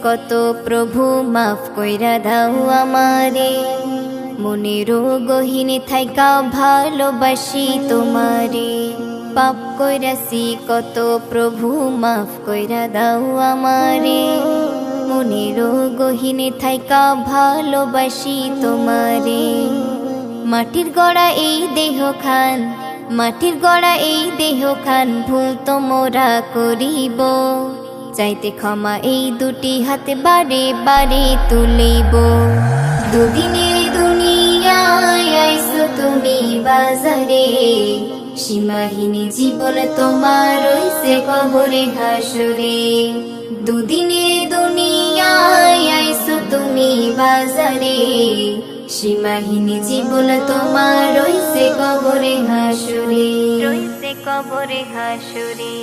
কত প্রভু মাফ কইরা দাও আমারে মনেরও গহীনে থাইকা ভালোবাসি তোমারে পাপ কইরাছি কত প্রভু মাফ কইরা দাও আমারে মনেরও গহীনে থাইকা ভালোবাসি তোমারে মাটির গড়া এই দেহ খান মাটির গড়া এই দেহ খান ভুল তো মোরা করিব চাইতে ক্ষমা এই দুটি হাতে বারে বারে তুলিব দুদিনের দুনিয়ায় আইছো তুমি বাজারে সীমাহীন জীবন তোমার রইছে কবরে হাসরে দুদিনের দুনিয়ায় আইছো তুমি বাজারে সীমাহীন জীবন তোমার রইছে কবরে হাসরে রইছে কবরে হাসরে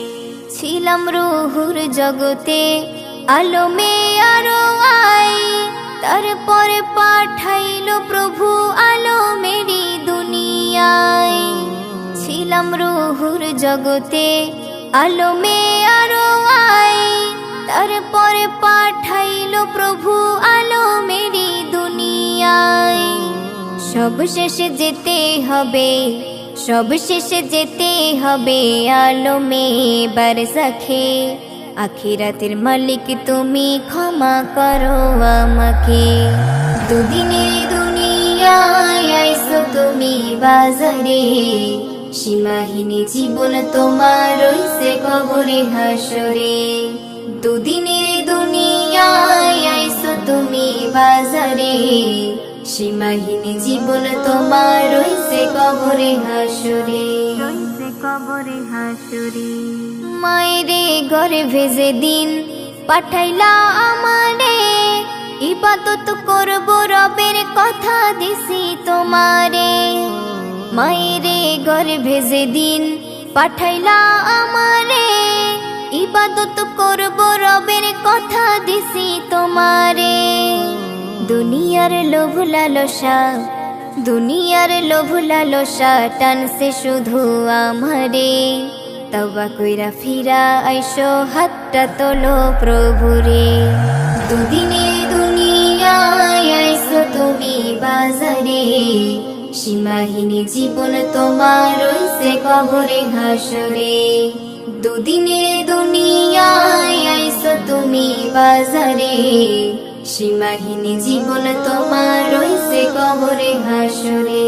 ছিলাম রুহুর জগতে আলমে আরো আই তারপরে পাঠাইলো প্রভু আলমেরি দুনিয়ায় ছিলাম রুহুর জগতে আলমে আরো আই তারপরে পাঠাইলো প্রভু আলমেরি দুনিয়ায় সব শেষে যেতে হবে সব শেষে যেতে হবে আলমে বারজাখে আখিরাতের মালিক তুমি ক্ষমা করো আমাকে দুদিনের দুনিয়ায় আইছো তুমি বাজারে সীমাহীন জীবন তোমার রইছে কবরে হাসরে দুদিনের দুনিয়ায় আইছো তুমি বাজারে সীমাহীন জীবন তোমার রইছে কবরে হাসরে রইছে কবরে হাসরে মায়েরে ঘরে ভেজে দিন পাঠাইলা আমারে ইবাদত করব রবের কথা দিছি তোমারে মায়েরে ঘরে ভেজে দিন পাঠাইলা আমারে ইবাদত করব রবের কথা দিছি তোমারে দুনিয়ার লোভ লালসা দুনিয়ার লোভ লালসা টানছে শুধু আমারে তওবা কইরা ফিরা আইসো হাতটা তোলো প্রভুরে দুদিনের দুনিয়ায় আইসো তুমি বাজারে সীমাহীন জীবন তোমার রইছে কবরে হাসরে দুদিনের দুনিয়ায় আইসো তুমি বাজারে সীমাহীন জীবন তোমার রইছে কবরে হাসরে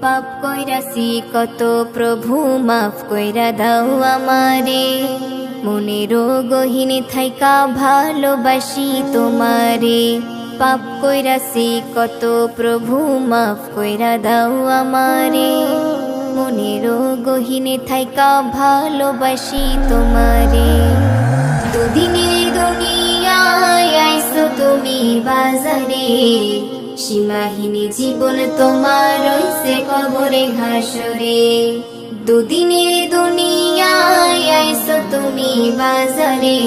পাপ কইরাছি কত প্রভু মাফ কইরা দাও আমারে মনেরও গহীনে থাইকা ভালোবাসি তোমারে পাপ কইরাছি কত প্রভু মাফ কইরা দাও আমারে মনেরও গহীনে থাইকা ভালোবাসি তোমারে দুদিনের দুনিয়ায় আইছো তুমি বাজারে সীমাহীন জীবন তোমার রইছে কবরে হাসরে দুদিনের দুনিয়ায় আইছো তুমি বাজারে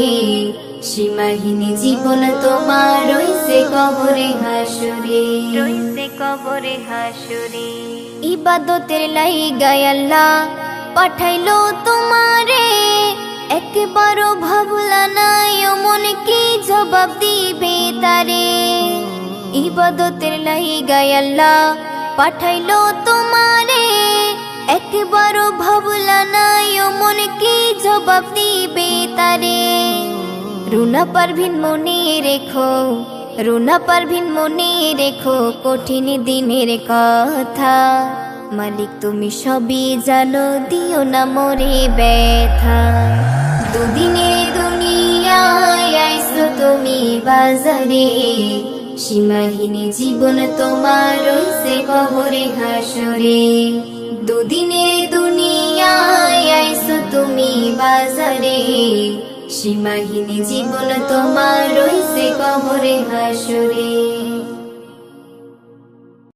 সীমাহীন জীবন তোমার রইছে কবরে হাসরে রইছে কবরে হাসরে ইবাদতের লাইগায় আল্লাহ পাঠাইলো তোমারে একবারও ভাবলা নাই মন কি জবাব দিবে তারে ইবাদতের লাইগায় আল্লাহ পাঠাইলো তোমারে একবারও ভাবলা নাই মন কি জবাব দিবে তারে রুনা পারভিন মনে রেখো রুনা পারভিন মনে রেখো কঠিন দিনের কথা মালিক তুমি সবই জানো দিও না মোরে ব্যথা দুদিনের দুনিয়ায় আইছো তুমি বাজারে সীমাহীন জীবন তোমার রইছে কবরে হাসরে দুদিনের দুনিয়ায় আইছো তুমি বাজারে সীমাহীন জীবন তোমার রইছে কবরে হাসরে।